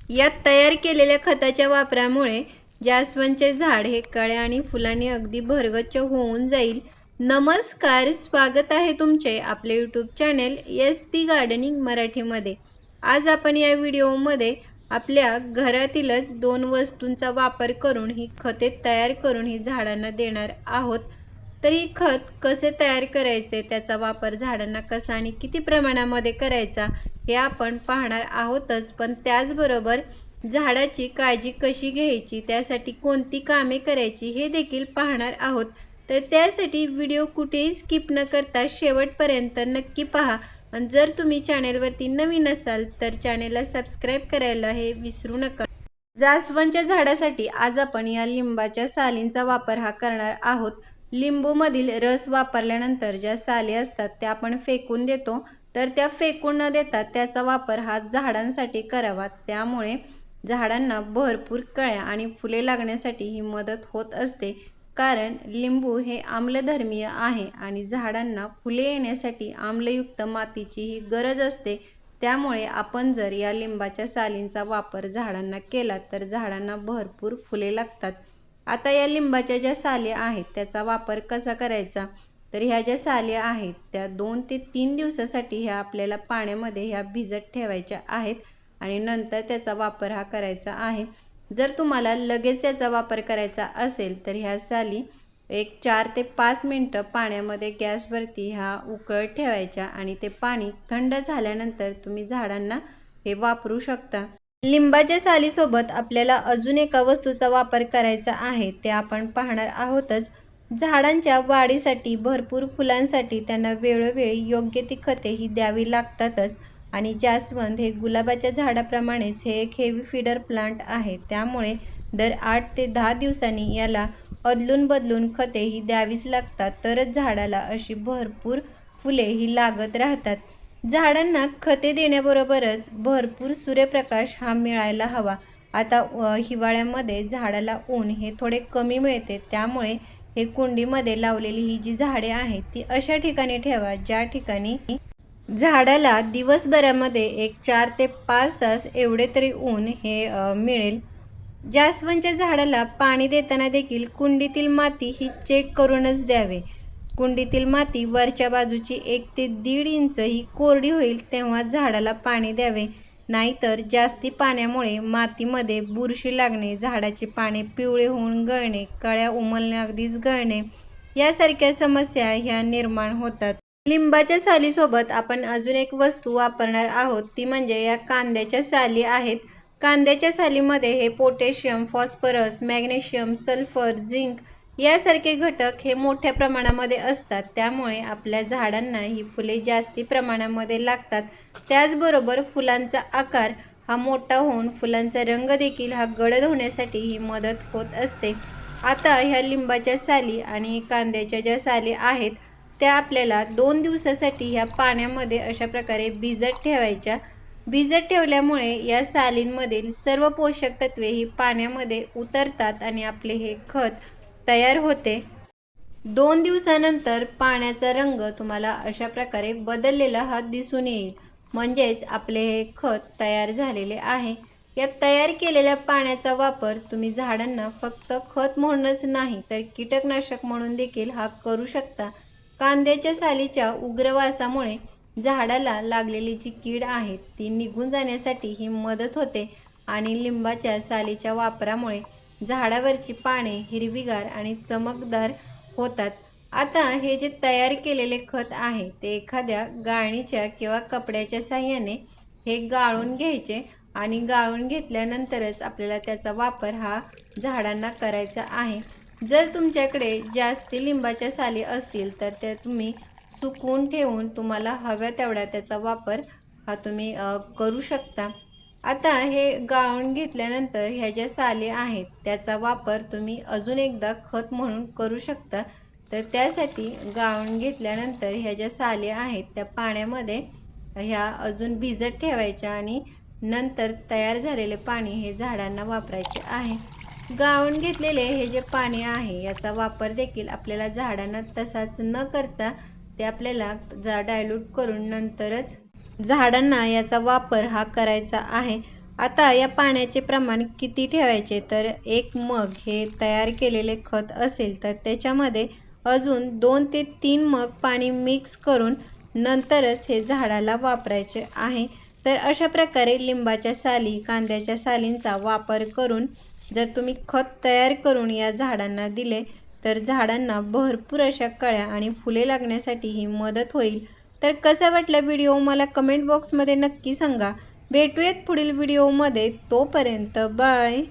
या तयार केलेल्या खताच्या वापरामुळे जास्वंदचे झाड हे कळ्या आणि फुलांनी अगदी भरगच्च होऊन जाईल। नमस्कार, स्वागत आहे तुमचे आपले यूट्यूब चॅनेल SP गार्डनिंग मराठीमध्ये। आज आपण या व्हिडिओमध्ये आपल्या घरातीलच 2 वस्तूंचा वापर करून ही खते तयार करून ही झाडांना देणार आहोत। तर ही खत कसे तयार करायचे, त्याचा वापर झाडांना कसा आणि किती प्रमाणामध्ये करायचा हे आपण पाहणार आहोतच, पण त्याचबरोबर झाडाची काळजी कशी घ्यायची, त्यासाठी कोणती कामे करायची हे देखील पाहणार आहोत। तर त्यासाठी व्हिडिओ कुठेही स्किप न करता शेवटपर्यंत नक्की पहा। आणि जर तुम्ही चॅनेलवरती नवीन असाल तर चॅनेलला सबस्क्राईब करायला हे विसरू नका। जास्वंदच्या झाडासाठी आज आपण या लिंबाच्या सालींचा वापर हा करणार आहोत। लिंबूमधील रस वापरल्यानंतर ज्या साली असतात त्या आपण फेकून देतो, तर त्या फेकून न देता त्याचा वापर हा झाडांसाठी करावा। त्यामुळे झाडांना भरपूर कळ्या आणि फुले लागण्यासाठी ही मदत होत असते, कारण लिंबू हे आम्लधर्मीय आहे आणि झाडांना फुले येण्यासाठी आम्लयुक्त मातीची ही गरज असते। त्यामुळे आपण जर या लिंबाच्या सालींचा वापर झाडांना केला तर झाडांना भरपूर फुले लागतात। आता या लिंबाच्या ज्या साली आहेत त्याचा वापर कसा करायचा, तर ह्या ज्या साली आहेत त्या 2 ते 3 दिवसासाठी ह्या आपल्याला पाण्यामध्ये ह्या भिजत ठेवायच्या आहेत आणि नंतर त्याचा वापर हा करायचा आहे। जर तुम्हाला लगेच याचा वापर करायचा असेल तर ह्या साली एक 4 ते 5 मिनिटं पाण्यामध्ये गॅसवरती ह्या उकळत ठेवायच्या आणि ते पाणी थंड झाल्यानंतर तुम्ही झाडांना हे वापरू शकता। लिंबाच्या सालीसोबत आपल्याला अजून एका वस्तूचा वापर करायचा आहे, ते आपण पाहणार आहोतच। झाडांच्या वाढीसाठी, भरपूर फुलांसाठी त्यांना वेळोवेळी योग्य ती खते ही द्यावी लागतातच आणि जास्वंद हे गुलाबाच्या झाडाप्रमाणेच हे एक हेवी फीडर प्लांट आहे। त्यामुळे दर 8 ते 10 दिवसांनी याला अदलून बदलून खते ही द्यावीच लागतात, तरच झाडाला अशी भरपूर फुले ही लागत राहतात। झाडांना खते देण्याबरोबरच भरपूर सूर्यप्रकाश हा मिळायला हवा। आता हिवाळ्यामध्ये झाडाला ऊन हे थोडे कमी मिळते, त्यामुळे हे कुंडीमध्ये लावलेली ही जी झाडे आहेत ती अशा ठिकाणी ठेवा ज्या ठिकाणी झाडाला दिवसभरामध्ये एक 4 ते 5 तास एवढे तरी ऊन हे मिळेल। जास्वंदच्या झाडाला पाणी देताना देखील कुंडीतील माती ही चेक करूनच द्यावे। कुंडीतील माती वरच्या बाजूची 1 ते 1.5 इंच ही कोरडी होईल तेव्हा झाडाला पाणी द्यावे, नाहीतर जास्ती पाण्यामुळे मातीमध्ये बुरशी लागणे, झाडाची पाने पिवळे होऊन गळणे, कळ्या उमलणे, अगदीच गळणे यासारख्या समस्या ह्या निर्माण होतात। लिंबाच्या सालीसोबत आपण अजून एक वस्तू वापरणार आहोत, ती म्हणजे या कांद्याच्या साली आहेत। कांद्याच्या सालीमध्ये हे potassium, phosphorus, magnesium, sulphur, zinc यासारखे घटक हे मोठ्या प्रमाणामध्ये असतात। त्यामुळे आपल्या झाडांना ही फुले जास्ती प्रमाणामध्ये लागतात। त्याचबरोबर फुलांचा आकार हा मोठा होऊन फुलांचा रंग देखील हा गडद होण्यासाठी ही मदत होत असते। आता ह्या लिंबाच्या साली आणि कांद्याच्या ज्या साली आहेत त्या आपल्याला 2 दिवसासाठी ह्या पाण्यामध्ये अशा प्रकारे भिजत ठेवायच्या। भिजत ठेवल्यामुळे या सालींमधील सर्व पोषक तत्वे ही पाण्यामध्ये उतरतात आणि आपले हे खत तयार होते। 2 दिवसानंतर पाण्याचा रंग तुम्हाला अशा प्रकारे बदललेला हा दिसून येईल, म्हणजेच आपले हे खत तयार झालेले आहे। या तयार केलेल्या पाण्याचा वापर तुम्ही झाडांना फक्त खत म्हणूनच नाही तर कीटकनाशक म्हणून देखील हा करू शकता। कांद्याच्या सालीच्या उग्र वासामुळे झाडाला लागलेली जी कीड आहे ती निघून जाण्यासाठी ही मदत होते आणि लिंबाच्या सालीच्या वापरामुळे झाडावरची पाने हिरवीगार आणि चमकदार होतात। आता हे जे तयार केलेले खत आहे ते एखाद्या गाळणीच्या किंवा कपड्याच्या साहाय्याने हे गाळून घ्यायचे आणि गाळून घेतल्यानंतरच आपल्याला त्याचा वापर हा झाडांना करायचा आहे। जर तुमच्याकडे जास्ती लिंबाच्या साली असतील तर त्या तुम्ही सुकवून ठेवून तुम्हाला हव्या तेवढा त्याचा वापर हा तुम्ही करू शकता। आता हे गाळून घेतल्यानंतर ह्या ज्या साली आहेत त्याचा वापर तुम्ही अजून एकदा खत म्हणून करू शकता। तर त्यासाठी गाळून घेतल्यानंतर ह्या ज्या साली आहेत त्या पाण्यामध्ये ह्या अजून भिजत ठेवायच्या आणि नंतर तयार झालेले पाणी हे झाडांना वापरायचे आहे। गाळून घेतलेले हे जे पाणी आहे याचा वापर देखील आपल्याला झाडांना तसाच न करता ते आपल्याला डायल्यूट करून नंतरच झाडांना याचा वापर हा करायचा आहे। आता या पाण्याचे प्रमाण किती ठेवायचे, तर 1 मग हे तयार केलेले खत असेल तर त्याच्यामध्ये अजून 2 ते 3 मग पाणी मिक्स करून नंतरच हे झाडाला वापरायचे आहे. तर अशा प्रकारे लिंबाच्या साली, कांद्याच्या सालींचा वापर करून जर तुम्ही खत तयार करून या झाडांना दिले तर झाडांना भरपूर अशा कळ्या आणि फुले लागण्यासाठी ही मदत होईल. तर कसा वाटला व्हिडिओ मला कमेंट बॉक्समध्ये नक्की सांगा. भेटूयात पुढील व्हिडिओमध्ये. तोपर्यंत बाय.